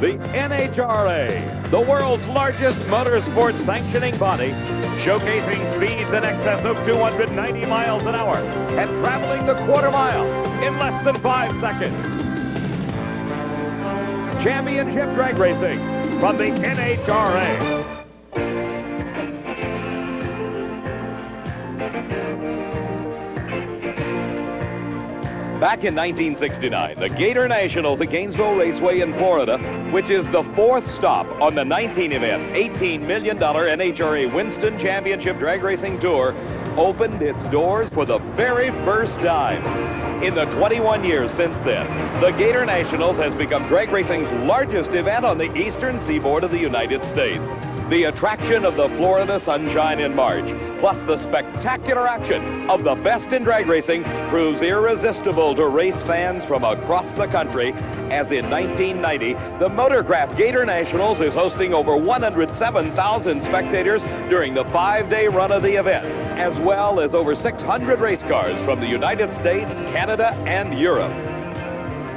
The NHRA, the world's largest motorsport sanctioning body, showcasing speeds in excess of 290 miles an hour and traveling the quarter mile in less than 5 seconds. Championship drag racing from the NHRA. Back in 1969, the Gatornationals at Gainesville Raceway in Florida, which is the 4th stop on the 19-event, $18 million NHRA Winston Championship Drag Racing Tour, opened its doors for the very first time. In the 21 years since then, the Gatornationals has become drag racing's largest event on the eastern seaboard of the United States. The attraction of the Florida sunshine in March, plus the spectacular action of the best in drag racing, proves irresistible to race fans from across the country, as in 1990, the Motorcraft Gatornationals is hosting over 107,000 spectators during the 5-day run of the event, as well as over 600 race cars from the United States, Canada, and Europe.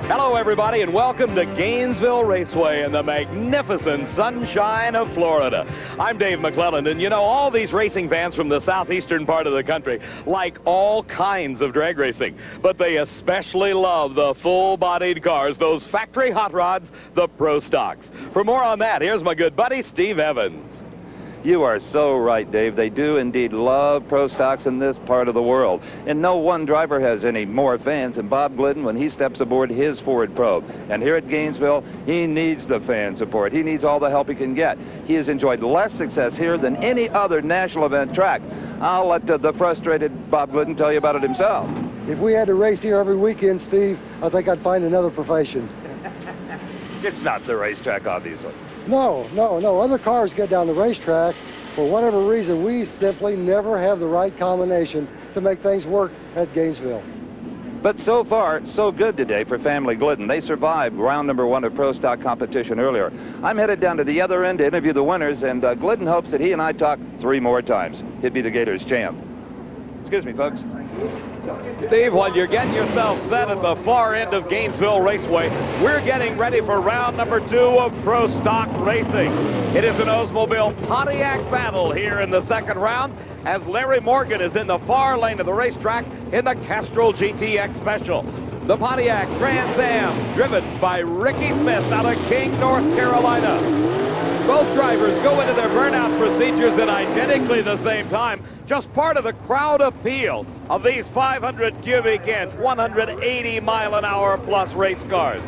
Hello, everybody, and welcome to Gainesville Raceway in the magnificent sunshine of Florida. I'm Dave McClelland, and you know, all these racing fans from the southeastern part of the country like all kinds of drag racing, but they especially love the full-bodied cars, those factory hot rods, the Pro Stocks. For more on that, here's my good buddy, Steve Evans. You are so right, Dave. They do indeed love Pro Stocks in this part of the world. And no one driver has any more fans than Bob Glidden when he steps aboard his Ford Probe. And here at Gainesville, he needs the fan support. He needs all the help he can get. He has enjoyed less success here than any other national event track. I'll let the frustrated Bob Glidden tell you about it himself. If we had to race here every weekend, Steve, I think I'd find another profession. It's not the racetrack, obviously. No. Other cars get down the racetrack. For whatever reason, we simply never have the right combination to make things work at Gainesville. But so far, so good today for Family Glidden. They survived round number 1 of Pro Stock competition earlier. I'm headed down to the other end to interview the winners, and Glidden hopes that he and I talk 3 more times. He'd be the Gators champ. Excuse me, folks. Steve, while you're getting yourself set at the far end of Gainesville Raceway, we're getting ready for round number 2 of Pro Stock Racing. It is an Oldsmobile Pontiac battle here in the second round, as Larry Morgan is in the far lane of the racetrack in the Castrol GTX Special. The Pontiac Trans Am, driven by Ricky Smith out of King, North Carolina. Both drivers go into their burnout procedures at identically the same time, just part of the crowd appeal of these 500 cubic inch, 180 mile an hour plus race cars.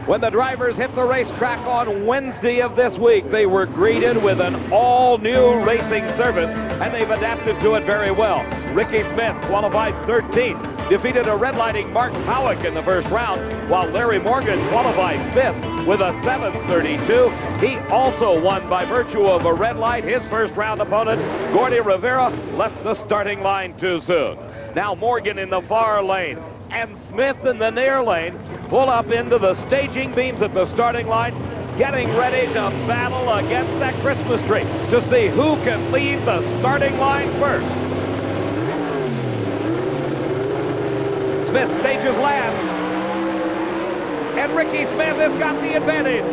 When the drivers hit the racetrack on Wednesday of this week, they were greeted with an all-new racing service, and they've adapted to it very well. Ricky Smith qualified 13th, defeated a red-lighting Mark Howick in the first round, while Larry Morgan qualified 5th with a 7:32. He also won by virtue of a red light. His first round opponent, Gordy Rivera, left the starting line too soon. Now Morgan in the far lane and Smith in the near lane pull up into the staging beams at the starting line, getting ready to battle against that Christmas tree to see who can leave the starting line first. Smith stages last, and Ricky Smith has got the advantage.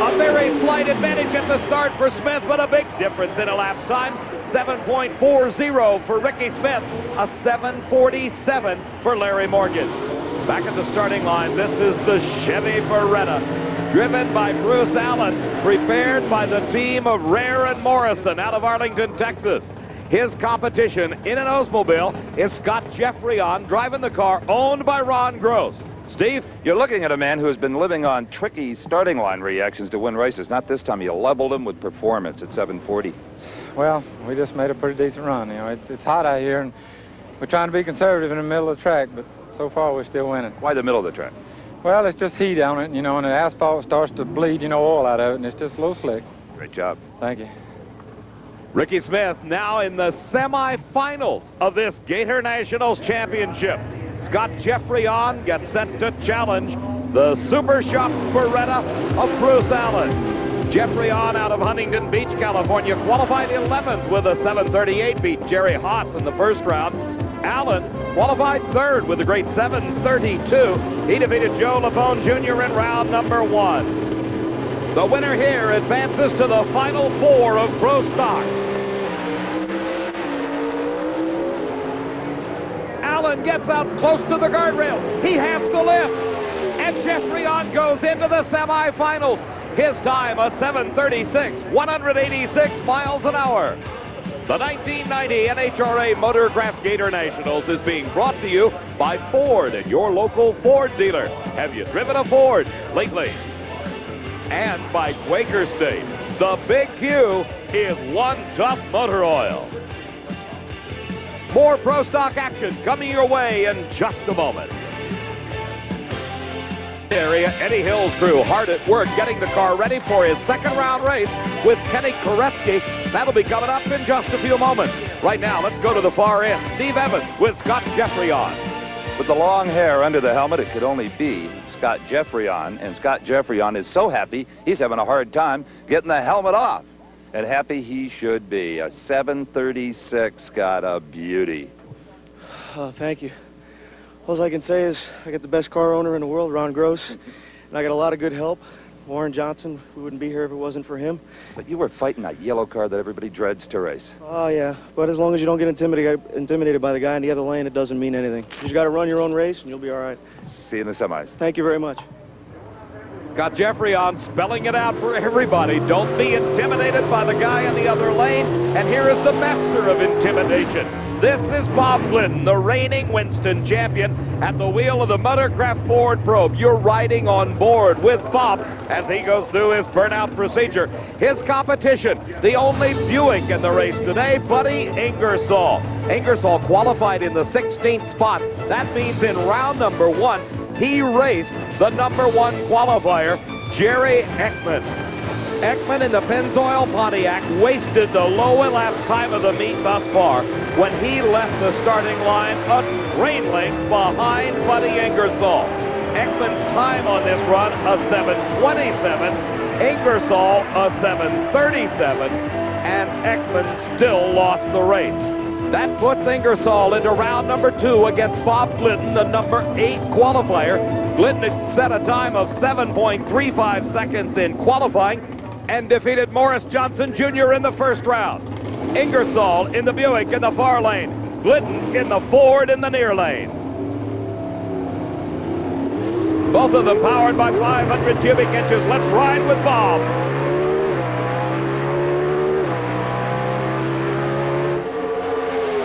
A very slight advantage at the start for Smith, but a big difference in elapsed times. 7.40 for Ricky Smith, a 7:47 for Larry Morgan. Back at the starting line, this is the Chevy Beretta, driven by Bruce Allen, prepared by the team of Rare and Morrison out of Arlington, Texas. His competition in an Oldsmobile is Scott Jeffreyon, driving the car owned by Ron Gross. Steve, you're looking at a man who has been living on tricky starting line reactions to win races. Not this time. You leveled him with performance at 7:40. Well, we just made a pretty decent run. You know, it's hot out here, and we're trying to be conservative in the middle of the track, but so far we're still winning. Why the middle of the track? Well, it's just heat on it, you know, and the asphalt starts to bleed, you know, oil out of it, and it's just a little slick. Great job. Thank you. Ricky Smith now in the semifinals of this Gatornationals Championship. Scott Jeffreyon gets set to challenge the Super Shop Beretta of Bruce Allen. Jeffreyon out of Huntington Beach, California, qualified 11th with a 7:38, beat Jerry Haas in the first round. Allen qualified third with a great 7:32. He defeated Joe Lapone Jr. in round number 1. The winner here advances to the Final Four of Pro Stock. Allen gets out close to the guardrail. He has to lift. And Jeffrey On goes into the semifinals. His time, a 7:36, 186 miles an hour. The 1990 NHRA Motorcraft Gatornationals is being brought to you by Ford and your local Ford dealer. Have you driven a Ford lately? And by Quaker State. The big Q is One Tough Motor Oil. More Pro Stock action coming your way in just a moment. Area, Eddie Hill's crew hard at work getting the car ready for his second round race with Kenny Koretsky. That'll be coming up in just a few moments. Right now, let's go to the far end. Steve Evans with Scott Jeffrey on. With the long hair under the helmet, it could only be Scott Jeffrey on. And Scott Jeffrey on is so happy, he's having a hard time getting the helmet off. And happy he should be. A 7:36, Scott, a beauty. Oh, thank you. All I can say is I got the best car owner in the world, Ron Gross, and I got a lot of good help. Warren Johnson, we wouldn't be here if it wasn't for him. But you were fighting that yellow car that everybody dreads to race. Oh, yeah, but as long as you don't get intimidated by the guy in the other lane, it doesn't mean anything. You just got to run your own race, and you'll be all right. See you in the semis. Thank you very much. Scott Jeffrey on, spelling it out for everybody. Don't be intimidated by the guy in the other lane. And here is the master of intimidation. This is Bob Glidden, the reigning Winston champion, at the wheel of the Motorcraft Ford Probe. You're riding on board with Bob as he goes through his burnout procedure. His competition, the only Buick in the race today, Buddy Ingersoll. Ingersoll qualified in the 16th spot. That means in round number 1, he raced the number 1 qualifier, Jerry Ekman. Ekman in the Pennzoil Pontiac wasted the low elapsed time of the meet thus far when he left the starting line a train length behind Buddy Ingersoll. Ekman's time on this run, a 7:27. Ingersoll, a 7:37. And Ekman still lost the race. That puts Ingersoll into round number 2 against Bob Glidden, the number 8 qualifier. Glidden set a time of 7.35 seconds in qualifying and defeated Morris Johnson Jr. in the first round. Ingersoll in the Buick in the far lane. Glidden in the Ford in the near lane. Both of them powered by 500 cubic inches. Let's ride with Bob.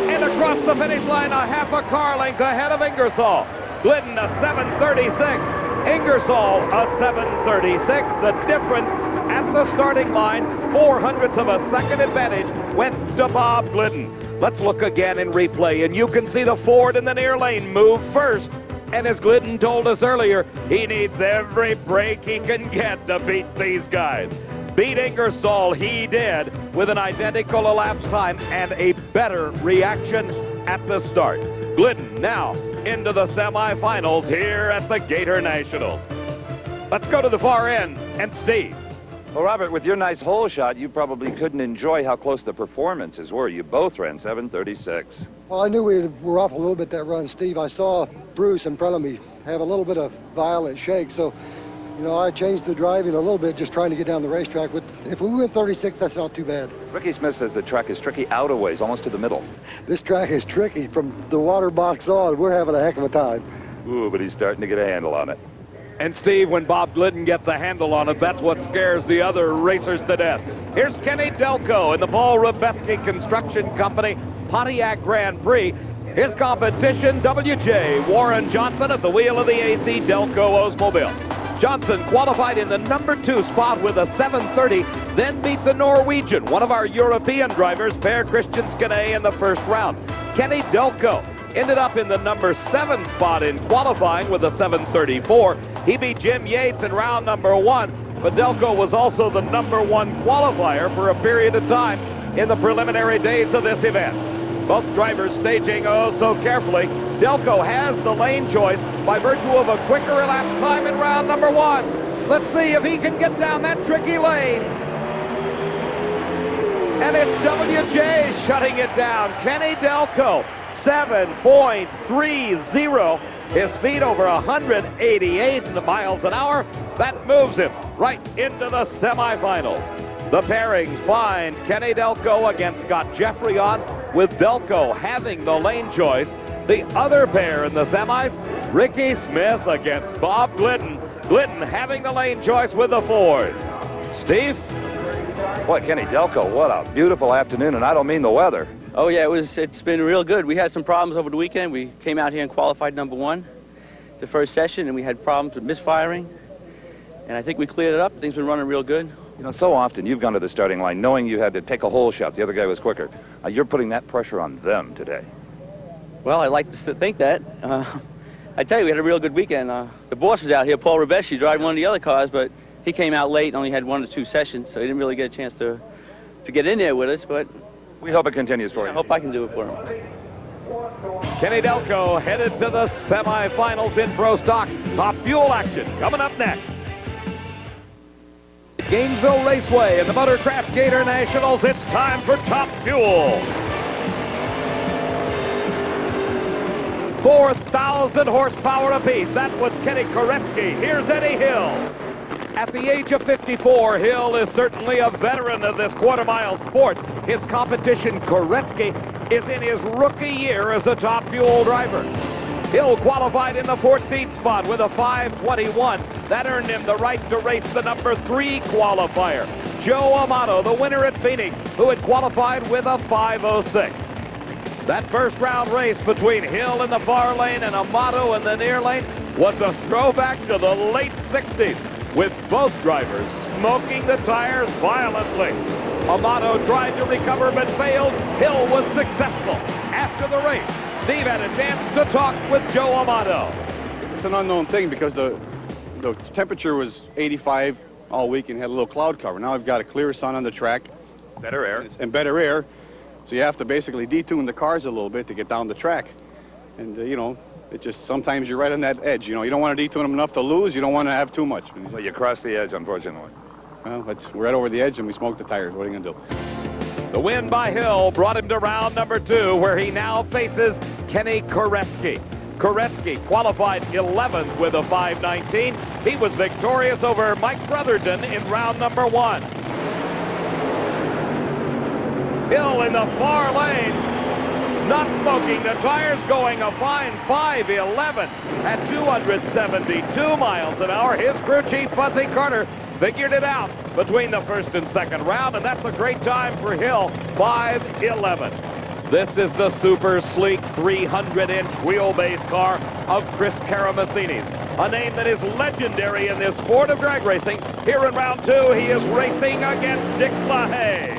And across the finish line, a half a car length ahead of Ingersoll. Glidden a 7:36. Ingersoll a 7:36. The difference at the starting line, 0.04 of a second advantage went to Bob Glidden. Let's look again in replay, and you can see the Ford in the near lane move first. And as Glidden told us earlier, he needs every break he can get to beat these guys. Beat Ingersoll, he did, with an identical elapsed time and a better reaction at the start. Glidden now into the semifinals here at the Gatornationals. Let's go to the far end, and Steve. Well, Robert, with your nice hole shot, you probably couldn't enjoy how close the performances were. You both ran 7:36. Well, I knew we were off a little bit that run, Steve. I saw Bruce in front of me have a little bit of violent shake, so, you know, I changed the driving a little bit just trying to get down the racetrack. But if we went 36, that's not too bad. Ricky Smith says the track is tricky out a ways, almost to the middle. This track is tricky from the water box on. We're having a heck of a time. Ooh, but he's starting to get a handle on it. And Steve, when Bob Glidden gets a handle on it, that's what scares the other racers to death. Here's Kenny Delco in the Paul Rebetsky Construction Company Pontiac Grand Prix. His competition, WJ Warren Johnson at the wheel of the AC Delco Oldsmobile. Johnson qualified in the number 2 spot with a 7:30, then beat the Norwegian, one of our European drivers, Per Christian Skene, in the first round. Kenny Delco ended up in the number 7 spot in qualifying with a 7:34. He beat Jim Yates in round number 1, but Delco was also the number 1 qualifier for a period of time in the preliminary days of this event. Both drivers staging oh so carefully. Delco has the lane choice by virtue of a quicker elapsed time in round number 1. Let's see if he can get down that tricky lane. And it's WJ shutting it down. Kenny Delco 7.30. His speed over 188 miles an hour. That moves him right into the semifinals. The pairings find Kenny Delco against Scott Jeffrey on, with Delco having the lane choice. The other pair in the semis, Ricky Smith against Bob Glidden. Glidden having the lane choice with the Ford. Steve? Boy, Kenny Delco, what a beautiful afternoon, and I don't mean the weather. Oh yeah, it's been real good. We had some problems over the weekend. We came out here and qualified #1 the first session, and we had problems with misfiring. And I think we cleared it up. Things been running real good. You know, so often you've gone to the starting line knowing you had to take a hole shot. The other guy was quicker. You're putting that pressure on them today. Well, I like to think that. I tell you, we had a real good weekend. The boss was out here, Paul Rabeshi, driving one of the other cars, but he came out late and only had 1 or 2 sessions, so he didn't really get a chance to get in there with us, but we hope it continues for you. I hope I can do it for him. Kenny Delco headed to the semifinals in Pro Stock. Top Fuel action coming up next. Gainesville Raceway and the Motorcraft Gatornationals. It's time for Top Fuel. 4,000 horsepower apiece. That was Kenny Koretsky. Here's Eddie Hill. At the age of 54, Hill is certainly a veteran of this quarter-mile sport. His competition, Koretsky, is in his rookie year as a Top Fuel driver. Hill qualified in the 14th spot with a 5:21. That earned him the right to race the #3 qualifier. Joe Amato, the winner at Phoenix, who had qualified with a 5:06. That first round race between Hill in the far lane and Amato in the near lane was a throwback to the late 60s, with both drivers smoking the tires violently. Amato tried to recover but failed. Hill was successful. After the race, Steve had a chance to talk with Joe Amato. It's an unknown thing because the temperature was 85 all week and had a little cloud cover. Now I've got a clear sun on the track. Better air. And better air. So you have to basically detune the cars a little bit to get down the track. And, you know, it just, sometimes you're right on that edge. You know, you don't want to detune them enough to lose. You don't want to have too much. Well, you crossed the edge, unfortunately. Well, we're right over the edge and we smoked the tires. What are you going to do? The win by Hill brought him to round #2, where he now faces Kenny Koretsky. Koretsky qualified 11th with a 5:19. He was victorious over Mike Brotherton in round #1. Hill in the far lane, not smoking the tires, going a fine 5:11 at 272 miles an hour. His crew chief, Fuzzy Carter, figured it out between the first and second round, and that's a great time for Hill, 5:11. This is the super sleek 300-inch wheelbase car of Chris Karamessinis, a name that is legendary in this sport of drag racing. Here in round 2, he is racing against Dick LaHaye.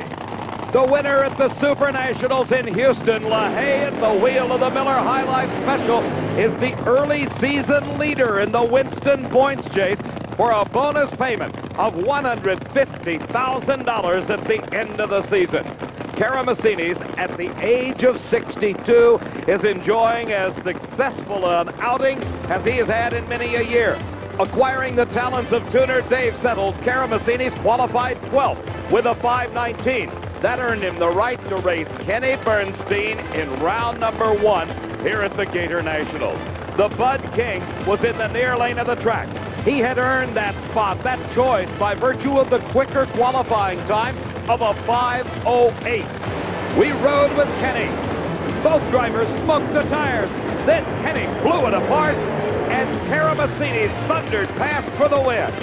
The winner at the Super Nationals in Houston, LaHaye at the wheel of the Miller High Life Special, is the early season leader in the Winston points chase for a bonus payment of $150,000 at the end of the season. Karamessinis, at the age of 62, is enjoying as successful an outing as he has had in many a year. Acquiring the talents of tuner Dave Settles, Karamessinis qualified 12th with a 5:19. That earned him the right to race Kenny Bernstein in round #1 here at the Gatornationals. The Bud King was in the near lane of the track. He had earned that spot, that choice, by virtue of the quicker qualifying time of a 5:08. We rode with Kenny. Both drivers smoked the tires. Then Kenny blew it apart, and Karamessinis thundered past for the win.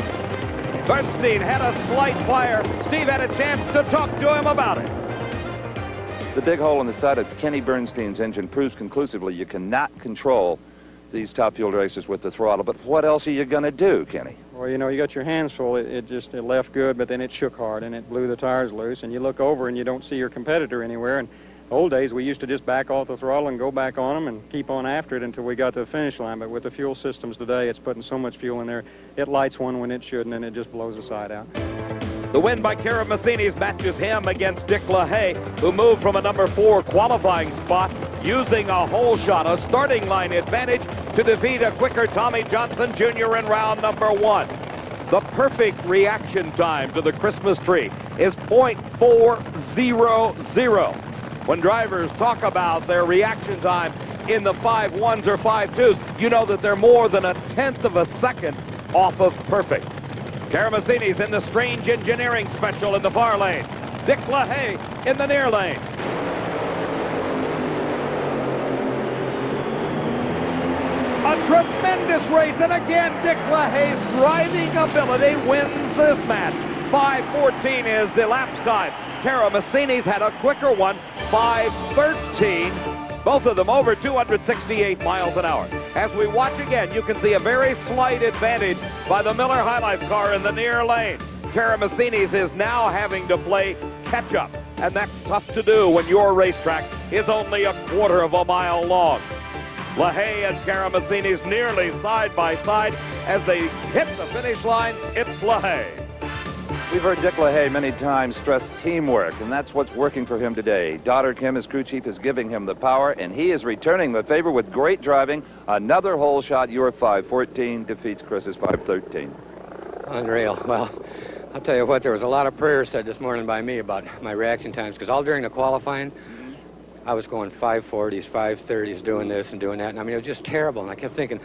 Bernstein had a slight fire. Steve had a chance to talk to him about it. The big hole in the side of Kenny Bernstein's engine proves conclusively you cannot control these Top Fuel racers with the throttle. But what else are you going to do, Kenny? Well, you know, you got your hands full. It left good, but then it shook hard, and it blew the tires loose. And you look over, and you don't see your competitor anywhere. And old days, we used to just back off the throttle and go back on them and keep on after it until we got to the finish line. But with the fuel systems today, it's putting so much fuel in there, it lights one when it shouldn't, and it just blows the side out. The win by Karamessinis matches him against Dick LaHaye, who moved from a #4 qualifying spot using a hole shot, a starting line advantage, to defeat a quicker Tommy Johnson Jr. in round #1. The perfect reaction time to the Christmas tree is .400. When drivers talk about their reaction time in the 5.1s or 5.2s, you know that they're more than 1/10 of a second off of perfect. Karamazini's in the strange engineering special in the far lane. Dick LaHaye in the near lane. A tremendous race, and again, Dick LaHaye's driving ability wins this match. 5:14 is the elapsed time. Karamazini's had a quicker one, 5:13. Both of them over 268 miles an hour. As we watch again, you can see a very slight advantage by the Miller High Life car in the near lane. Karamazini's is now having to play catch-up, and that's tough to do when your racetrack is only 1/4 of a mile long. LaHaye and Karamazini's nearly side by side as they hit the finish line. It's LaHaye. We've heard Dick LaHaye many times stress teamwork, and that's what's working for him today. Dodder Kim, his crew chief, is giving him the power, and he is returning the favor with great driving. Another hole shot. Your 5:14 defeats Chris's 5:13. Unreal. Well, I'll tell you what, there was a lot of prayers said this morning by me about my reaction times, because all during the qualifying, I was going 5:40s, 5:30s, doing this and doing that. And I mean, it was just terrible. And I kept thinking,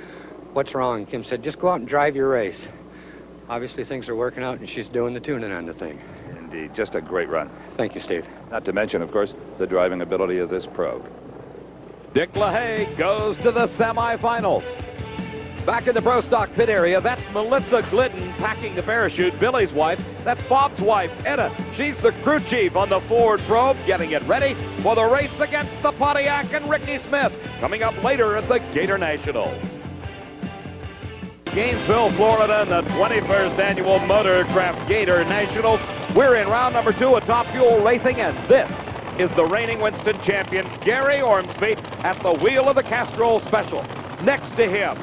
what's wrong? Kim said, just go out and drive your race. Obviously, things are working out, and she's doing the tuning on the thing. Indeed, just a great run. Thank you, Steve. Not to mention, of course, the driving ability of this pro. Dick LaHaye goes to the semifinals. Back in the Pro Stock pit area, that's Melissa Glidden packing the parachute, Billy's wife. That's Bob's wife, Etta. She's the crew chief on the Ford Probe, getting it ready for the race against the Pontiac and Ricky Smith, coming up later at the Gatornationals. Gainesville, Florida, in the 21st annual Motorcraft Gatornationals. We're in round number 2 of Top Fuel Racing, and this is the reigning Winston champion, Gary Ormsby, at the wheel of the Castrol Special. Next to him,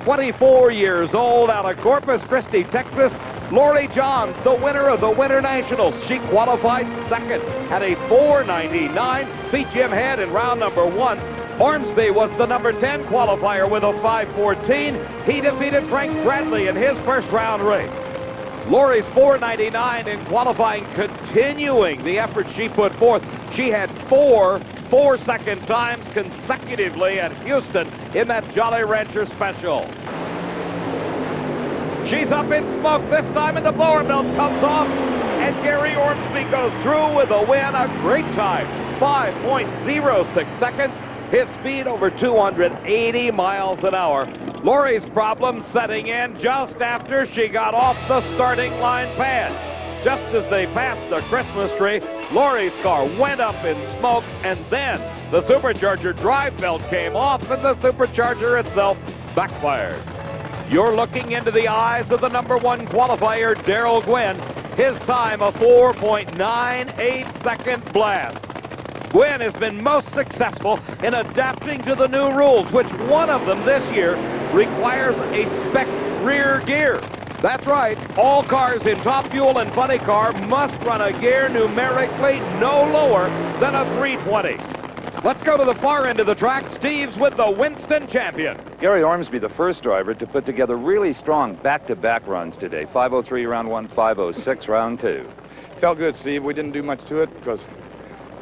24 years old, out of Corpus Christi, Texas, Lori Johns, the winner of the Winter Nationals. She qualified second at a 4.99, beat Jim Head in round number 1. Ormsby was the number 10 qualifier with a 5.14. He defeated Frank Bradley in his first round race. Lori's 4.99 in qualifying, continuing the effort she put forth. She had four second times consecutively at Houston in that Jolly Rancher Special. She's up in smoke this time, and the blower belt comes off, and Gary Ormsby goes through with a win. A great time, 5.06 seconds. His speed over 280 miles an hour. Lori's problem setting in just after she got off the starting line pad. Just as they passed the Christmas tree, Lori's car went up in smoke, and then the supercharger drive belt came off, and the supercharger itself backfired. You're looking into the eyes of the number 1 qualifier, Darrell Gwynn. His time, a 4.98 second blast. Gwynn has been most successful in adapting to the new rules, which one of them this year requires a spec rear gear. That's right, all cars in Top Fuel and Funny Car must run a gear numerically no lower than a 320. Let's go to the far end of the track. Steve's with the Winston champion. Gary Ormsby, the first driver to put together really strong back-to-back runs today. 5:03 round 1, 5:06 round 2. Felt good, Steve. We didn't do much to it because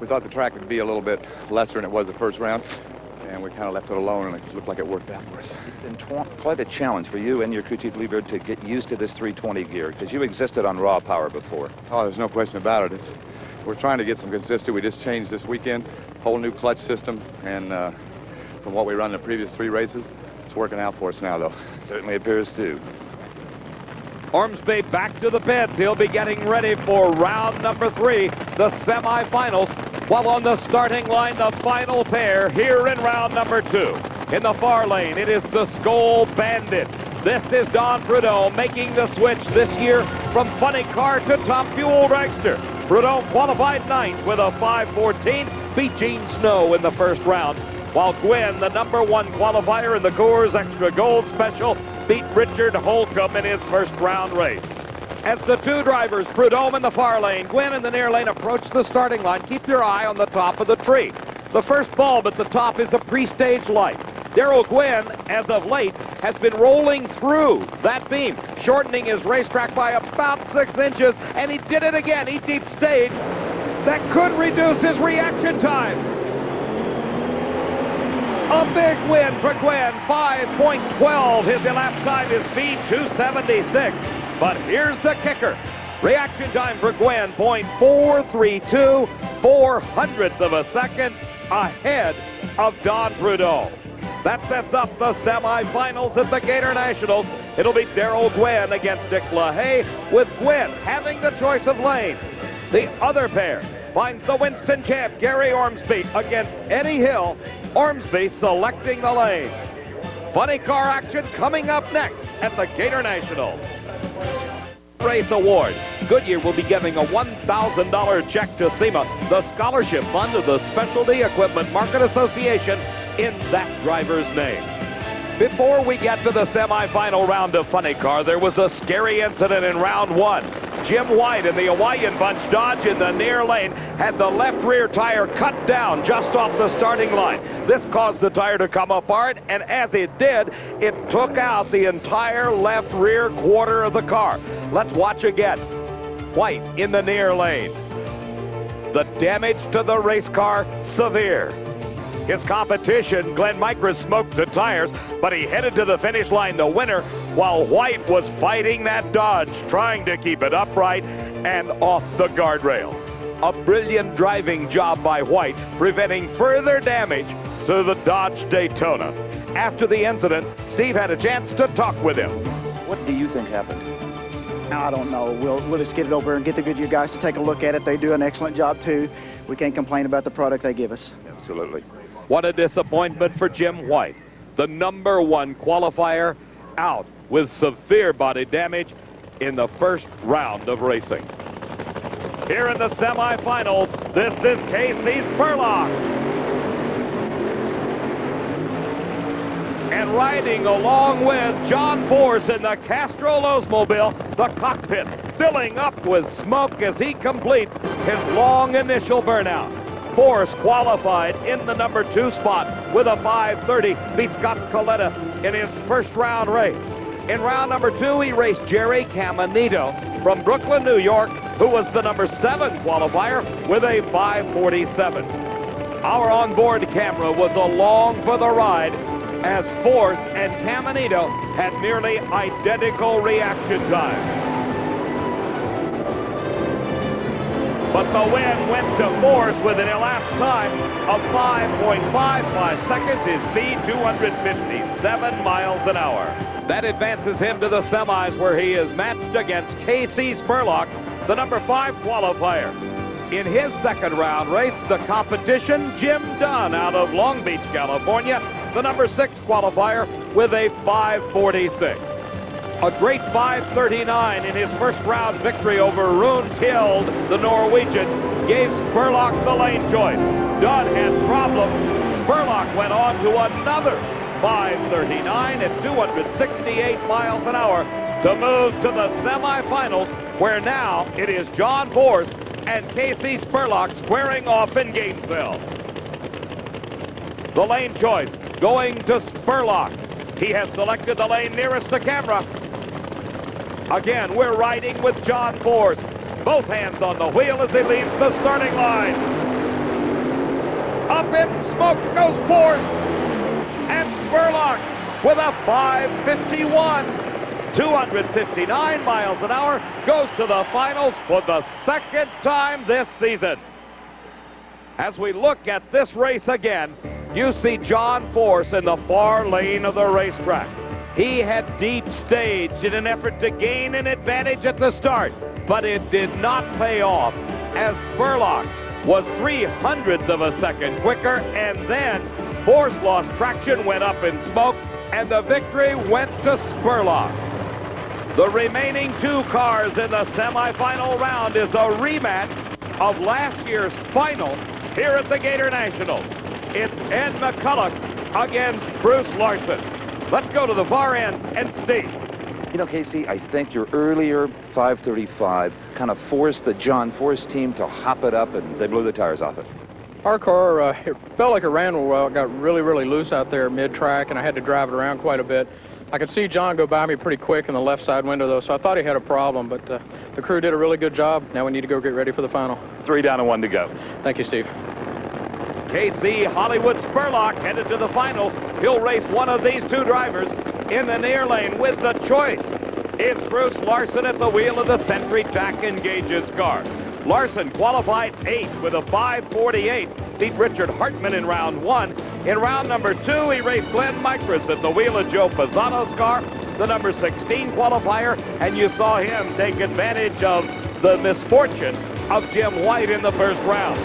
we thought the track would be a little bit lesser than it was the first round, and we kind of left it alone, and it looked like it worked out for us. It's been quite a challenge for you and your crew chief Liebert to get used to this 320 gear, because you existed on raw power before. Oh, there's no question about it. We're trying to get some consistency. We just changed this weekend, whole new clutch system, and from what we run in the previous 3 races, it's working out for us now, though. It certainly appears to. Ormsby back to the pits. He'll be getting ready for round number 3, the semifinals. While on the starting line, the final pair here in round number 2. In the far lane, it is the Skoal Bandit. This is Don Prudhomme making the switch this year from Funny Car to Top Fuel Dragster. Prudhomme qualified 9th with a 5.14, beat Gene Snow in the first round, while Gwynn, the number 1 qualifier in the Coors Extra Gold Special, beat Richard Holcomb in his first round race. As the 2 drivers, Prudhomme in the far lane, Gwynn in the near lane, approach the starting line, keep your eye on the top of the tree. The first bulb at the top is a pre-stage light. Darrell Gwynn, as of late, has been rolling through that beam, shortening his racetrack by about 6 inches, and he did it again. He deep stage that could reduce his reaction time. A big win for Gwynn, 5.12. His elapsed time is speed 276. But here's the kicker. Reaction time for Gwynn, 0.432, 0.04 of a second ahead of Don Prudhomme. That sets up the semifinals at the Gatornationals. It'll be Darrell Gwynn against Dick LaHaye, with Gwynn having the choice of lanes. The other pair finds the Winston champ, Gary Ormsby, against Eddie Hill. Ormsby selecting the lane. Funny car action coming up next at the Gatornationals. Race award. Goodyear will be giving a $1,000 check to SEMA, the scholarship fund of the Specialty Equipment Market Association, in that driver's name. Before we get to the semifinal round of Funny Car, there was a scary incident in round one. Jim White in the Hawaiian Bunch Dodge in the near lane had the left rear tire cut down just off the starting line. This caused the tire to come apart, and as it did, it took out the entire left rear quarter of the car. Let's watch again. White in the near lane. The damage to the race car, severe. His competition, Glenn Micras, smoked the tires, but he headed to the finish line the winner, while White was fighting that Dodge, trying to keep it upright and off the guardrail. A brilliant driving job by White, preventing further damage to the Dodge Daytona. After the incident, Steve had a chance to talk with him. What do you think happened? I don't know. We'll just get it over and get the Goodyear guys to take a look at it. They do an excellent job, too. We can't complain about the product they give us. Absolutely. What a disappointment for Jim White. The #1 qualifier out with severe body damage in the first round of racing. Here in the semifinals, this is Casey Spurlock. And riding along with John Force in the Castrol Oldsmobile, the cockpit filling up with smoke as he completes his long initial burnout. Force qualified in the #2 spot with a 5:30, beat Scott Coletta in his first round race. In round #2, he raced Jerry Caminito from Brooklyn, New York, who was the #7 qualifier with a 5:47. Our onboard camera was along for the ride as Force and Caminito had nearly identical reaction time. But the win went to Force with an elapsed time of 5.55 seconds. His speed, 257 miles an hour. That advances him to the semis, where he is matched against Casey Spurlock, the #5 qualifier. In his second round race, the competition, Jim Dunn out of Long Beach, California, the #6 qualifier with a 5:46. A great 5:39 in his first round victory over Runeshield, the Norwegian, gave Spurlock the lane choice. Dunn had problems. Spurlock went on to another 5:39 at 268 miles an hour to move to the semifinals, where now it is John Force and Casey Spurlock squaring off in Gainesville. The lane choice going to Spurlock. He has selected the lane nearest the camera. Again, we're riding with John Force. Both hands on the wheel as he leaves the starting line. Up in smoke goes Force. And Spurlock with a 5:51. 259 miles an hour, goes to the finals for the second time this season. As we look at this race again, you see John Force in the far lane of the racetrack. He had deep staged in an effort to gain an advantage at the start, but it did not pay off, as Spurlock was 0.03 of a second quicker, and then Force lost traction, went up in smoke, and the victory went to Spurlock. The remaining two cars in the semifinal round is a rematch of last year's final here at the Gatornationals. It's Ed McCulloch against Bruce Larson. Let's go to the far end and Steve. You know, Casey, I think your earlier 5:35 kind of forced the John Force team to hop it up, and they blew the tires off it. Our car, it felt like it ran well. It got really, really loose out there mid-track, and I had to drive it around quite a bit. I could see John go by me pretty quick in the left side window, though, so I thought he had a problem, but the The crew did a really good job. Now we need to go get ready for the final. 3 down and 1 to go. Thank you, Steve. KC Hollywood Spurlock headed to the finals. He'll race one of these two drivers in the near lane with the choice. It's Bruce Larson at the wheel of the Sentry Jack Engages car. Larson qualified 8th with a 5:48. Beat Richard Hartman in round 1. In round number 2, he raced Glenn Micros at the wheel of Joe Pisano's car, the number 16 qualifier, and you saw him take advantage of the misfortune of Jim White in the first round.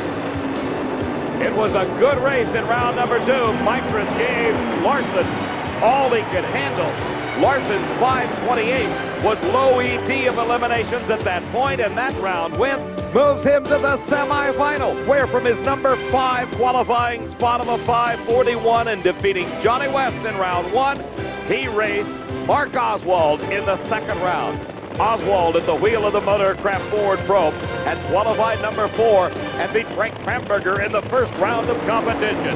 It was a good race in round number 2. Micros gave Larson all he could handle. Larson's 5:28 was low ET of eliminations at that point, and that round win moves him to the semifinal, where from his number 5 qualifying spot of a 5:41 and defeating Johnny West in round 1, he raced Mark Oswald in the second round. Oswald at the wheel of the Motorcraft Ford Probe had qualified number 4 and beat Frank Bamberger in the first round of competition.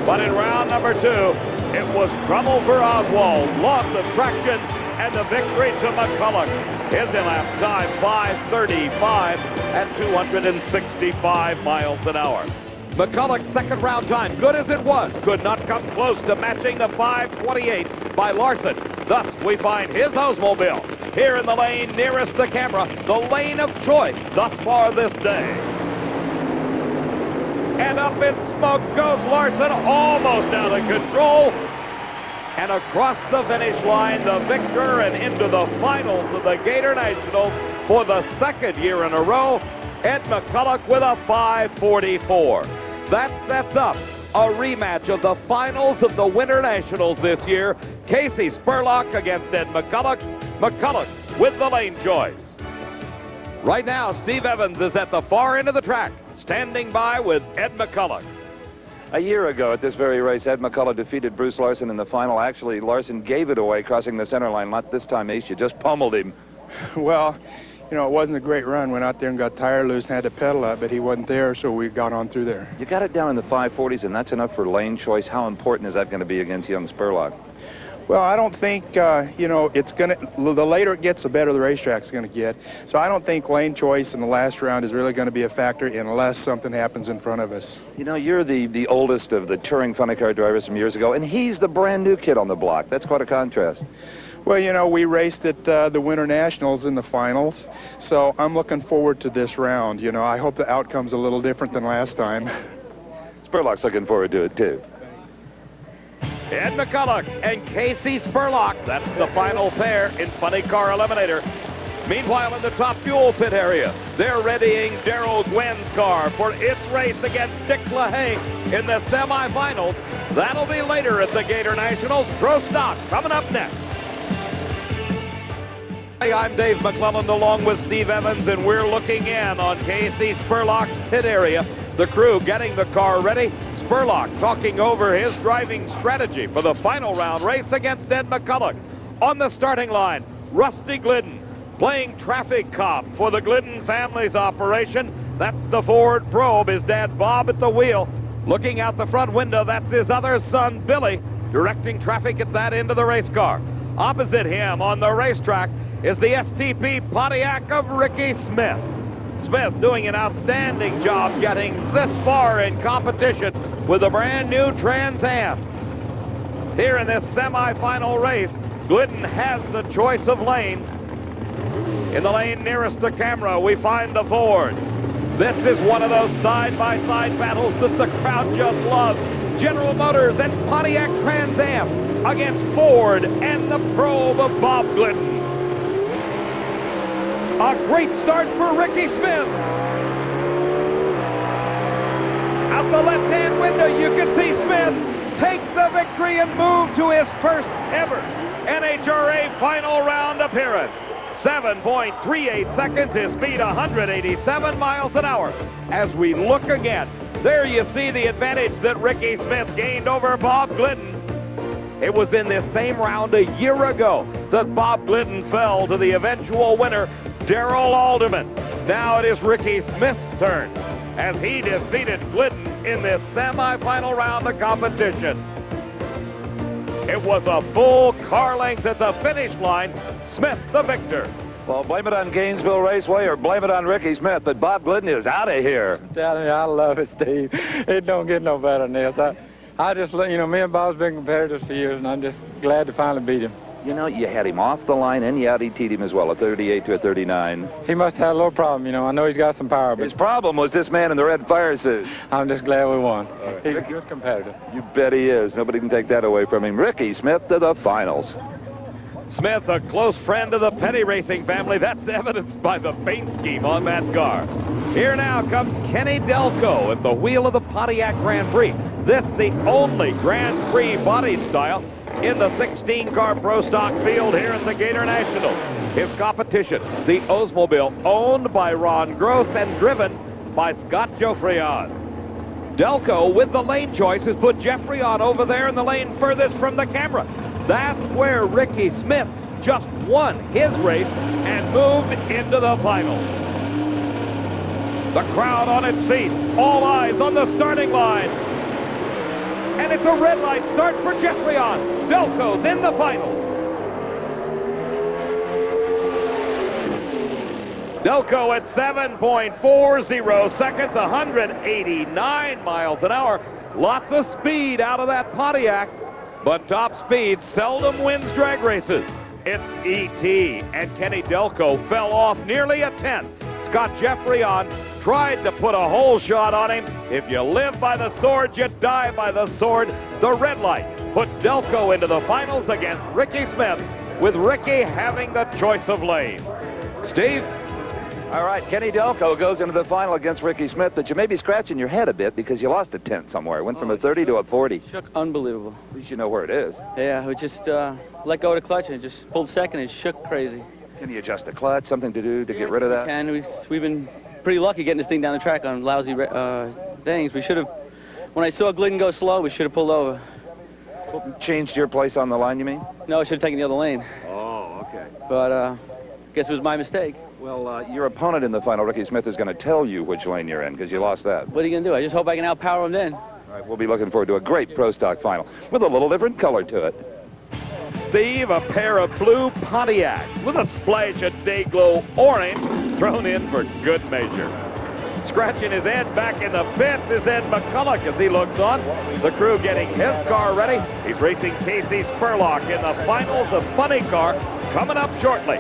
But in round number 2, it was trouble for Oswald, loss of traction, and the victory to McCulloch. His elapsed time 5:35 at 265 miles an hour. McCulloch's second round time, good as it was, could not come close to matching the 5:28 by Larson. Thus, we find his Oldsmobile here in the lane nearest the camera, the lane of choice thus far this day. And up in smoke goes Larson, almost out of control. And across the finish line, the victor and into the finals of the Gatornationals for the second year in a row, Ed McCulloch with a 5:44. That sets up a rematch of the finals of the Winter Nationals this year. Casey Spurlock against Ed McCulloch. McCulloch with the lane choice. Right now, Steve Evans is at the far end of the track, standing by with Ed McCulloch. A year ago at this very race, Ed McCulloch defeated Bruce Larson in the final. Actually, Larson gave it away crossing the center line. Not this time, Ace. You just pummeled him. Well, you know, it wasn't a great run. Went out there and got tire loose and had to pedal up, but he wasn't there, so we got on through there. You got it down in the 540s, and that's enough for lane choice. How important is that going to be against young Spurlock? Well, I don't think, you know, it's going to, the later it gets, the better the racetrack's going to get. So I don't think lane choice in the last round is really going to be a factor unless something happens in front of us. You know, you're the oldest of the touring funny car drivers from years ago, and he's the brand new kid on the block. That's quite a contrast. Well, you know, we raced at the Winter Nationals in the finals, so I'm looking forward to this round. You know, I hope the outcome's a little different than last time. Spurlock's looking forward to it, too. Ed McCulloch and Casey Spurlock. That's the final pair in Funny Car Eliminator. Meanwhile, in the top fuel pit area, they're readying Darrell Gwynn's car for its race against Dick LaHaye in the semifinals. That'll be later at the Gatornationals. Pro Stock coming up next. Hey, I'm Dave McClelland along with Steve Evans, and we're looking in on Casey Spurlock's pit area. The crew getting the car ready. Spurlock talking over his driving strategy for the final round race against Ed McCulloch. On the starting line, Rusty Glidden playing traffic cop for the Glidden family's operation. That's the Ford Probe, his dad Bob at the wheel. Looking out the front window, that's his other son Billy directing traffic at that end of the race car. Opposite him on the racetrack is the STP Pontiac of Ricky Smith. Smith doing an outstanding job getting this far in competition with a brand new Trans Am. Here in this semifinal race, Glidden has the choice of lanes. In the lane nearest the camera, we find the Ford. This is one of those side-by-side battles that the crowd just loves. General Motors and Pontiac Trans Am against Ford and the Probe of Bob Glidden. A great start for Ricky Smith. Out the left-hand window, you can see Smith take the victory and move to his first ever NHRA final round appearance. 7.38 seconds, his speed 187 miles an hour. As we look again, there you see the advantage that Ricky Smith gained over Bob Glidden. It was in this same round a year ago that Bob Glidden fell to the eventual winner, Darrell Alderman. Now it is Ricky Smith's turn as he defeated Glidden in this semifinal round of competition. It was a full car length at the finish line. Smith the victor. Well, blame it on Gainesville Raceway or blame it on Ricky Smith, but Bob Glidden is out of here. I'm telling you, I love it, Steve. It don't get no better than this. I just, you know, me and Bob's been competitors for years, and I'm just glad to finally beat him. You know, you had him off the line, and you out-ET'd him as well, a 38 to a 39. He must have had a little problem, you know. I know he's got some power, but his problem was this man in the red fire suit. I'm just glad we won. Right. He's a good competitor. You bet he is. Nobody can take that away from him. Ricky Smith to the finals. Smith, a close friend of the Petty Racing family. That's evidenced by the paint scheme on that car. Here now comes Kenny Delco at the wheel of the Pontiac Grand Prix. This the only Grand Prix body style in the 16-car Pro Stock field here at the Gatornationals. His competition, the Oldsmobile, owned by Ron Gross and driven by Scott Geoffrion. Delco, with the lane choice, has put Geoffrion over there in the lane furthest from the camera. That's where Ricky Smith just won his race and moved into the finals. The crowd on its feet, all eyes on the starting line. And it's a red light start for Geoffrion. Delco's in the finals. Delco at 7.40 seconds, 189 miles an hour. Lots of speed out of that Pontiac, but top speed seldom wins drag races. It's E.T. and Kenny Delco fell off nearly a tenth. Scott Geoffrion tried to put a hole shot on him. If you live by the sword, you die by the sword. The red light puts Delco into the finals against Ricky Smith, with Ricky having the choice of lanes. Steve? All right, Kenny Delco goes into the final against Ricky Smith, but you may be scratching your head a bit because you lost a tenth somewhere. Went from a 30 to a 40. Shook unbelievable. At least you know where it is. Yeah, we just let go of the clutch and it just pulled second and shook crazy. Can you adjust the clutch? Something to do to get rid of that? And we've been pretty lucky getting this thing down the track on lousy things. We should have, when I saw Glidden go slow, we should have pulled over. Changed your place on the line, you mean? No, I should have taken the other lane. Oh, okay. But guess it was my mistake. Well, your opponent in the final, Ricky Smith, is going to tell you which lane you're in because you lost that. What are you going to do? I just hope I can outpower him then. All right, we'll be looking forward to a great Pro Stock final with a little different color to it. Steve, a pair of blue Pontiacs with a splash of Dayglow orange thrown in for good measure. Scratching his head back in the pits is Ed McCulloch as he looks on. The crew getting his car ready. He's racing Casey Spurlock in the finals of Funny Car coming up shortly.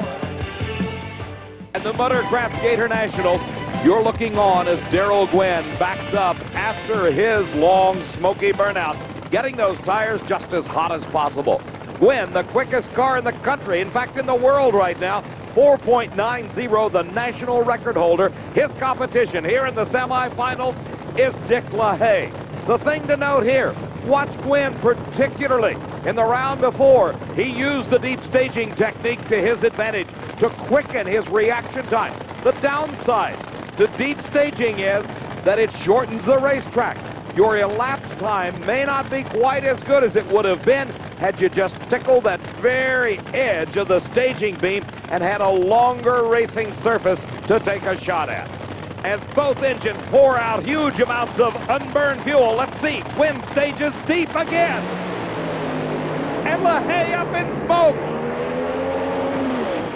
And the Motorcraft Gatornationals, you're looking on as Darrell Gwynn backs up after his long smoky burnout, getting those tires just as hot as possible. Gwynn, the quickest car in the country, in fact in the world right now, 4.90, the national record holder. His competition here in the semifinals is Dick LaHaye. The thing to note here, watch Gwynn particularly. In the round before, he used the deep staging technique to his advantage to quicken his reaction time. The downside to deep staging is that it shortens the racetrack. Your elapsed time may not be quite as good as it would have been had you just tickled that very edge of the staging beam and had a longer racing surface to take a shot at. As both engines pour out huge amounts of unburned fuel, let's see, Gwynn stages deep again. And LaHaye up in smoke.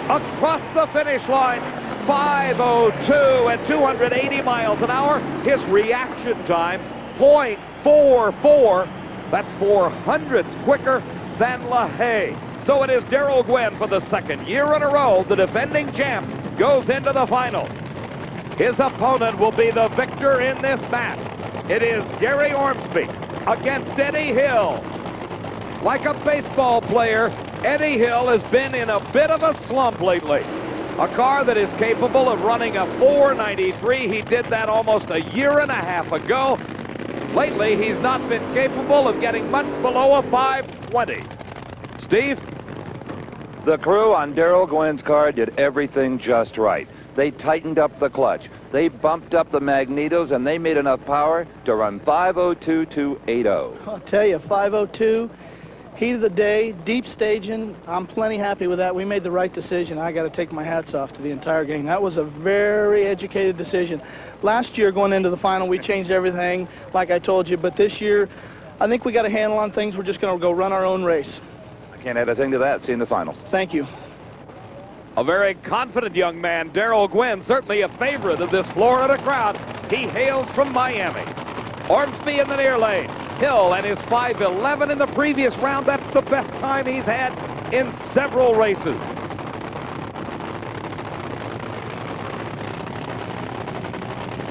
Across the finish line, 5:02 at 280 miles an hour. His reaction time, 0.44. That's 400ths quicker than LaHaye. So it is Darrell Gwynn for the second year in a row. The defending champ goes into the final. His opponent will be the victor in this match. It is Gary Ormsby against Eddie Hill. Like a baseball player, Eddie Hill has been in a bit of a slump lately. A car that is capable of running a 493. He did that almost a year and a half ago. Lately, he's not been capable of getting much below a 520. Steve? The crew on Darrell Gwynn's car did everything just right. They tightened up the clutch. They bumped up the magnetos, and they made enough power to run 5:02 to 80. I'll tell you, 5:02, heat of the day, deep staging. I'm plenty happy with that. We made the right decision. I got to take my hats off to the entire gang. That was a very educated decision. Last year, going into the final, we changed everything, like I told you. But this year, I think we got a handle on things. We're just going to go run our own race. I can't add a thing to that. See you in the finals. Thank you. A very confident young man, Darrell Gwynn, certainly a favorite of this Florida crowd. He hails from Miami. Ormsby in the near lane. Hill and his 5:11 in the previous round. That's the best time he's had in several races.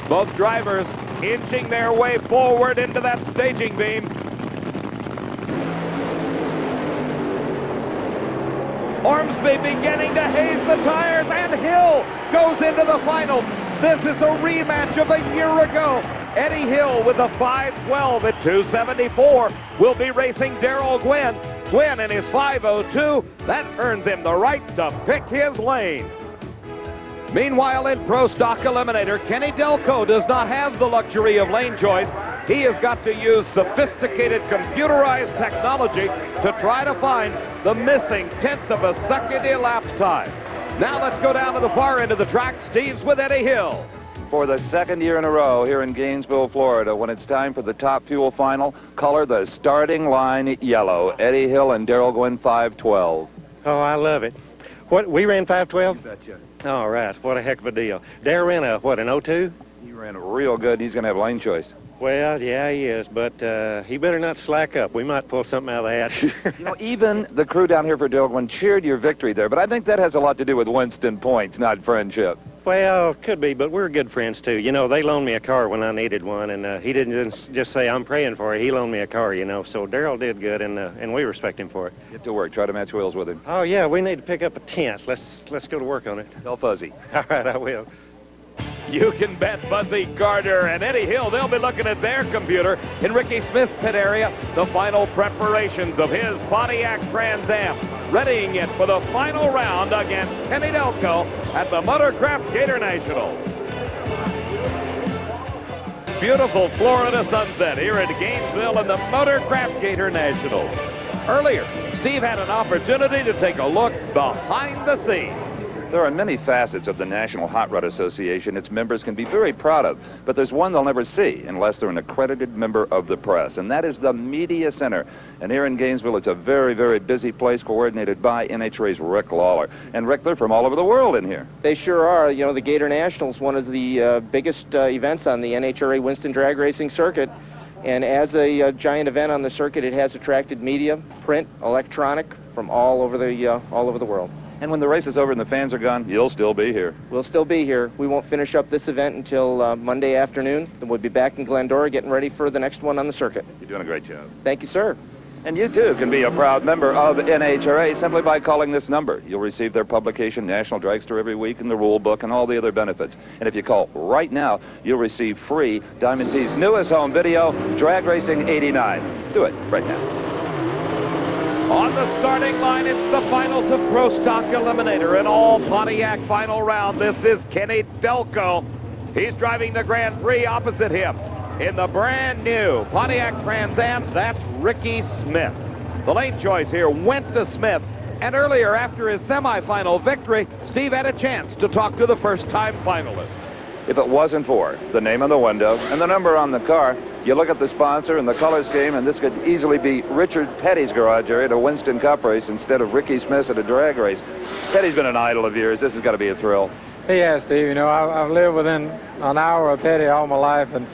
Both drivers inching their way forward into that staging beam. Ormsby beginning to haze the tires, and Hill goes into the finals. This is a rematch of a year ago. Eddie Hill with a 5:12 at 274 will be racing Darrell Gwynn. Gwynn in his 5:02. That earns him the right to pick his lane. Meanwhile, in Pro Stock Eliminator, Kenny Delco does not have the luxury of lane choice. He has got to use sophisticated computerized technology to try to find the missing 1/10 of a second elapsed time. Now let's go down to the far end of the track. Steve's with Eddie Hill. For the second year in a row here in Gainesville, Florida, when it's time for the Top Fuel final, color the starting line yellow. Eddie Hill and Darrell Gwynn, 5:12. Oh, I love it. What, we ran 5:12? You betcha. All right, what a heck of a deal. Darrell ran a, what, an 02? He ran real good. He's going to have lane choice. Well, yeah, he is, but he better not slack up. We might pull something out of that. You know, even the crew down here for Darrell Gwynn cheered your victory there, but I think that has a lot to do with Winston points, not friendship. Well, could be, but we're good friends, too. You know, they loaned me a car when I needed one, and he didn't just say, I'm praying for it. He loaned me a car, you know, so Darrell did good, and we respect him for it. Get to work. Try to match wheels with him. Oh, yeah, we need to pick up a tent. Let's go to work on it. Tell Fuzzy. All right, I will. You can bet Buzzy Carter and Eddie Hill, they'll be looking at their computer in Ricky Smith's pit area. The final preparations of his Pontiac Trans Am, readying it for the final round against Kenny Delco at the Motorcraft Gatornationals. Beautiful Florida sunset here at Gainesville in the Motorcraft Gatornationals. Earlier, Steve had an opportunity to take a look behind the scenes. There are many facets of the National Hot Rod Association its members can be very proud of, but there's one they'll never see unless they're an accredited member of the press, and that is the Media Center. And here in Gainesville, it's a very, very busy place coordinated by NHRA's Rick Lawler. And Rick, they're from all over the world in here. They sure are. You know, the Gatornationals, one of the biggest events on the NHRA Winston drag racing circuit. And as a giant event on the circuit, it has attracted media, print, electronic, from all over the world. And when the race is over and the fans are gone, you'll still be here. We'll still be here. We won't finish up this event until Monday afternoon. Then we'll be back in Glendora getting ready for the next one on the circuit. You're doing a great job. Thank you, sir. And you, too, can be a proud member of NHRA simply by calling this number. You'll receive their publication, National Dragster, every week, and the rule book, and all the other benefits. And if you call right now, you'll receive free Diamond P's newest home video, Drag Racing 89. Do it right now. On the starting line, it's the finals of Pro Stock Eliminator, an all Pontiac final round. This is Kenny Delco. He's driving the Grand Prix opposite him. In the brand new Pontiac Trans Am, that's Ricky Smith. The lane choice here went to Smith. And earlier, after his semifinal victory, Steve had a chance to talk to the first-time finalist. If it wasn't for the name on the window and the number on the car, you look at the sponsor and the color scheme, and this could easily be Richard Petty's garage area at a Winston Cup race instead of Ricky Smith's at a drag race. Petty's been an idol of yours. This has got to be a thrill. He has, Steve. You know, I've lived within an hour of Petty all my life, and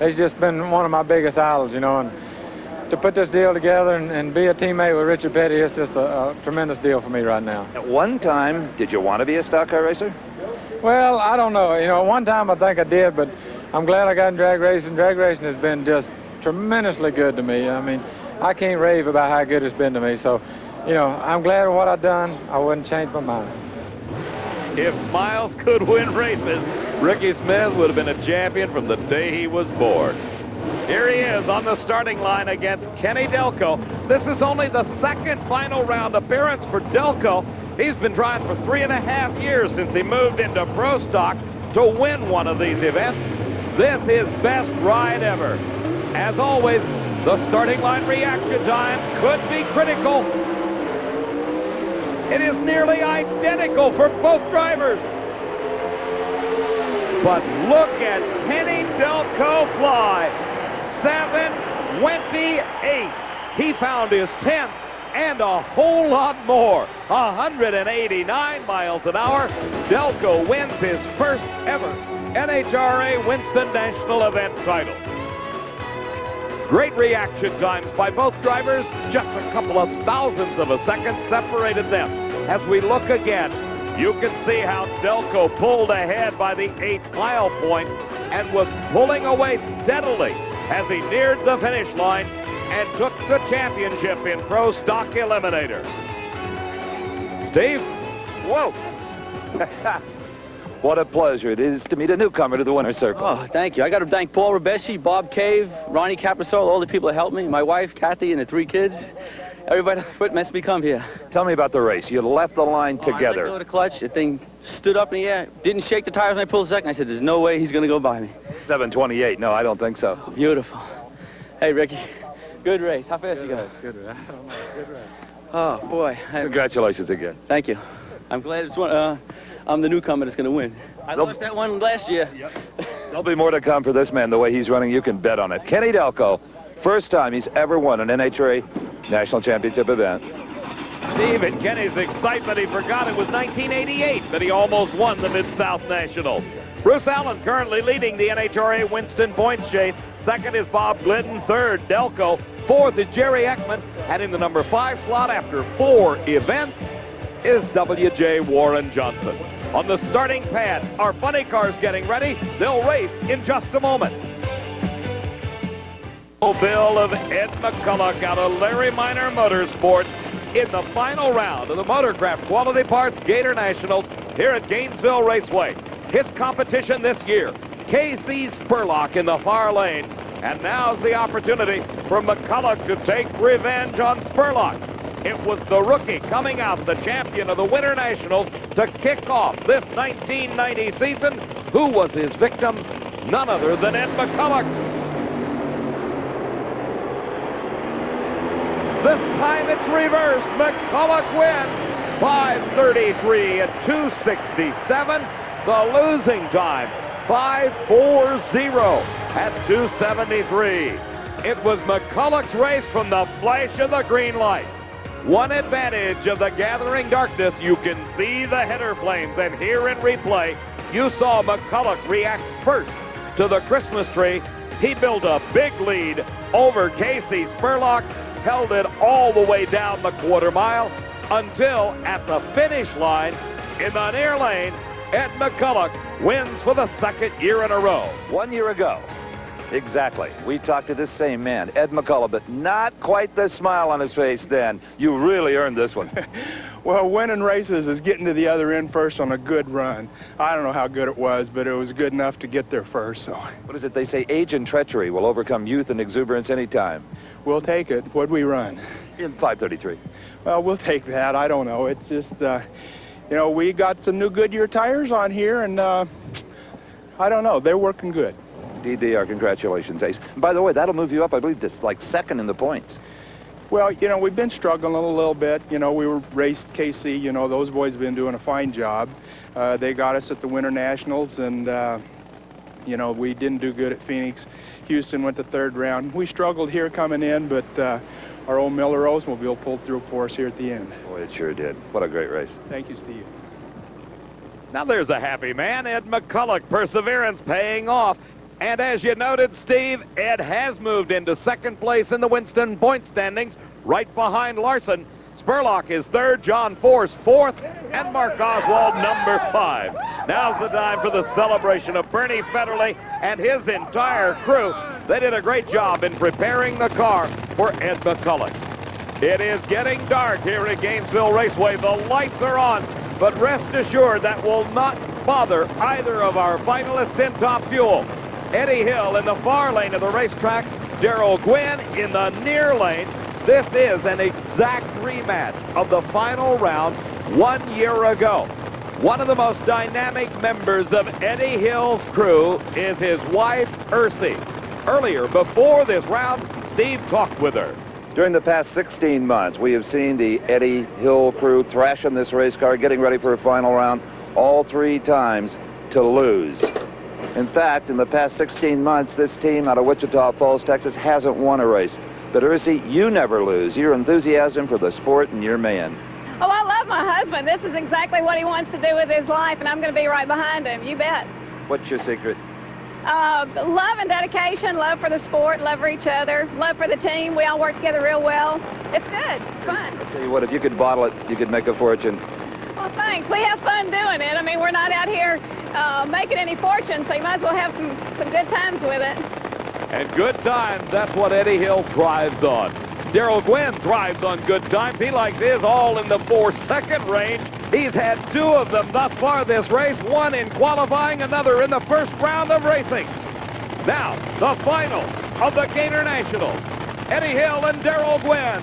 he's just been one of my biggest idols, you know. And to put this deal together and be a teammate with Richard Petty is just a tremendous deal for me right now. At one time, did you want to be a stock car racer? Well, I don't know. You know, one time I think I did, but I'm glad I got in drag racing. Drag racing has been just tremendously good to me. I mean, I can't rave about how good it's been to me. So, you know, I'm glad with what I've done. I wouldn't change my mind. If Smiles could win races, Ricky Smith would have been a champion from the day he was born. Here he is on the starting line against Kenny Delco. This is only the second final round appearance for Delco. He's been trying for 3.5 years since he moved into Pro Stock to win one of these events. This is best ride ever. As always, the starting line reaction time could be critical. It is nearly identical for both drivers. But look at Kenny Delco fly. 7:28. He found his 10th and a whole lot more. 189 miles an hour. Delco wins his first ever NHRA Winston National Event title. Great reaction times by both drivers. Just a couple of thousandths of a second separated them. As we look again, you can see how Delco pulled ahead by the 8-mile point and was pulling away steadily as he neared the finish line and took the championship in Pro Stock Eliminator. Steve? Whoa! What a pleasure it is to meet a newcomer to the winner's circle. Oh, thank you. I got to thank Paul Rebeschi, Bob Cave, Ronnie Caprasol, all the people that helped me, my wife, Kathy, and the 3 kids. Everybody what must me come here. Tell me about the race. You left the line together. I let go of the clutch. The thing stood up in the air. Didn't shake the tires when I pulled the second. I said, there's no way he's going to go by me. 7:28. No, I don't think so. Beautiful. Hey, Ricky. Good race. How fast you go? Good race. I don't know. Good race. Oh, boy. Congratulations again. Thank you. I'm glad it's one. I'm the newcomer that's going to win. I lost that one last year. Yep. There'll be more to come for this man. The way he's running, you can bet on it. Kenny Delco, first time he's ever won an NHRA National Championship event. Steve, in Kenny's excitement, he forgot it was 1988 that he almost won the Mid-South Nationals. Bruce Allen currently leading the NHRA Winston points chase. Second is Bob Glidden. Third, Delco. Fourth is Jerry Ekman. And in the number 5 slot after 4 events is W.J. Warren Johnson. On the starting pad, our funny cars getting ready. They'll race in just a moment. Bill of Ed McCulloch out of Larry Minor Motorsports in the final round of the Motorcraft Quality Parts Gatornationals here at Gainesville Raceway. His competition this year, K.C. Spurlock in the far lane. And now's the opportunity for McCulloch to take revenge on Spurlock. It was the rookie coming out, the champion of the Winter Nationals, to kick off this 1990 season. Who was his victim? None other than Ed McCulloch. This time it's reversed. McCulloch wins 5:33 and 2:67. The losing time 5:40 at 2:73. It was McCulloch's race from the flash of the green light. One advantage of the gathering darkness, you can see the header flames, and here in replay, you saw McCulloch react first to the Christmas tree. He built a big lead over K.C. Spurlock, held it all the way down the quarter mile until at the finish line in the near lane, Ed McCulloch wins for the second year in a row. 1 year ago, exactly, we talked to this same man, Ed McCulloch, but not quite the smile on his face then. You really earned this one. Well, winning races is getting to the other end first on a good run. I don't know how good it was, but it was good enough to get there first. So, what is it they say? Age and treachery will overcome youth and exuberance anytime. We'll take it. What'd we run? In 5:33. Well, we'll take that. I don't know. It's just, you know, we got some new Goodyear tires on here, and I don't know. They're working good. Indeed they are. Congratulations, Ace. And by the way, that'll move you up, I believe, to like second in the points. Well, you know, we've been struggling a little bit. You know, we were raced KC. You know, those boys have been doing a fine job. They got us at the Winter Nationals, and, you know, we didn't do good at Phoenix. Houston went to third round. We struggled here coming in, but our old Miller Oldsmobile pulled through for us here at the end. Boy, it sure did. What a great race. Thank you, Steve. Now there's a happy man, Ed McCulloch. Perseverance paying off. And as you noted, Steve, Ed has moved into second place in the Winston point standings, right behind Larson. Spurlock is third, John Force fourth, and Mark Oswald number 5. Now's the time for the celebration of Bernie Federley and his entire crew. They did a great job in preparing the car for Ed McCulloch. It is getting dark here at Gainesville Raceway. The lights are on, but rest assured that will not bother either of our finalists in Top Fuel. Eddie Hill in the far lane of the racetrack, Darrell Gwynn in the near lane. This is an exact rematch of the final round 1 year ago. One of the most dynamic members of Eddie Hill's crew is his wife, Ursi. Earlier, before this round, Steve talked with her. During the past 16 months, we have seen the Eddie Hill crew thrashing this race car, getting ready for a final round, all 3 times to lose. In fact, in the past 16 months, this team out of Wichita Falls, Texas, hasn't won a race. But Ursi, you never lose. Your enthusiasm for the sport and your man. Oh, I love my husband. This is exactly what he wants to do with his life, and I'm going to be right behind him. You bet. What's your secret? Love and dedication, love for the sport, love for each other, love for the team. We all work together real well. It's good. It's fun. I'll tell you what, if you could bottle it, you could make a fortune. Well, thanks. We have fun doing it. I mean, we're not out here making any fortune, so you might as well have some good times with it. And good times, that's what Eddie Hill thrives on. Darrell Gwynn thrives on good times. He likes his all in the 4-second range. He's had 2 of them thus far this race, 1 in qualifying, another in the first round of racing. Now, the final of the Gatornationals. Eddie Hill and Darrell Gwynn.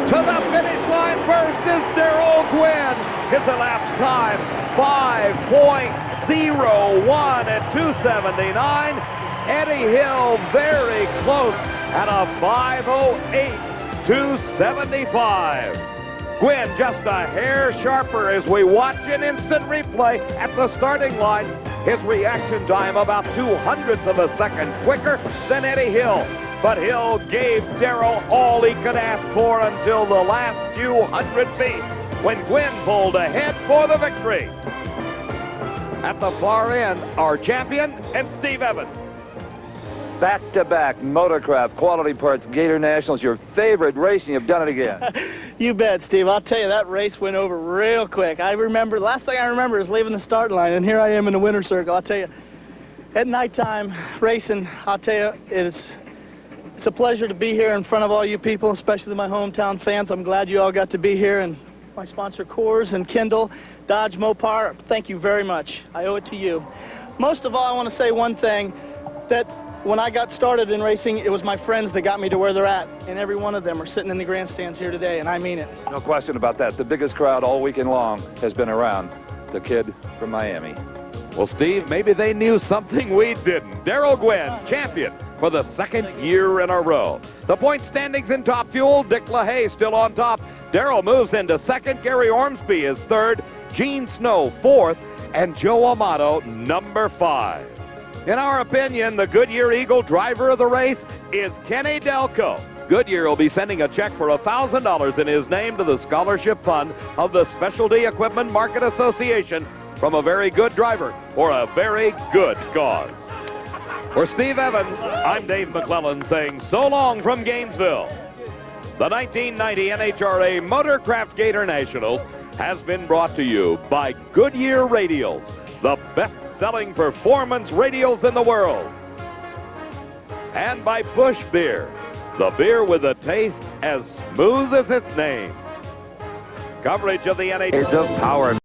To the finish line first is Darrell Gwynn. His elapsed time, 5.01 at 2:79. Eddie Hill very close at a 5:08.275. Gwynn just a hair sharper as we watch an instant replay at the starting line. His reaction time about 0.02 of a second quicker than Eddie Hill. But Hill gave Darrell all he could ask for until the last few hundred feet when Gwynn pulled ahead for the victory. At the far end, our champion and Steve Evans. Back-to-back Motorcraft Quality Parts Gatornationals, your favorite race, and you've done it again. You bet, Steve. I'll tell you, that race went over real quick. I remember, the last thing I remember is leaving the start line, and here I am in the winner's circle. I'll tell you, at nighttime racing, I'll tell you, it's a pleasure to be here in front of all you people, especially my hometown fans. I'm glad you all got to be here, and my sponsor, Coors and Kindle, Dodge, Mopar, thank you very much. I owe it to you. Most of all, I want to say one thing, that when I got started in racing, it was my friends that got me to where they're at, and every one of them are sitting in the grandstands here today, and I mean it. No question about that. The biggest crowd all weekend long has been around the kid from Miami. Well, Steve, maybe they knew something we didn't. Darrell Gwynn, champion for the 2nd year in a row. The point standings in Top Fuel, Dick LaHaye still on top. Darrell moves into 2nd, Gary Ormsby is 3rd, Gene Snow 4th, and Joe Amato number 5. In our opinion, the Goodyear Eagle driver of the race is Kenny Delco. Goodyear will be sending a check for $1,000 in his name to the scholarship fund of the Specialty Equipment Market Association from a very good driver for a very good cause. For Steve Evans, I'm Dave McClellan saying so long from Gainesville. The 1990 NHRA Motorcraft Gatornationals has been brought to you by Goodyear Radials, the best-selling performance radials in the world. And by Busch Beer, the beer with a taste as smooth as its name. Coverage of the NHRA. It's of power.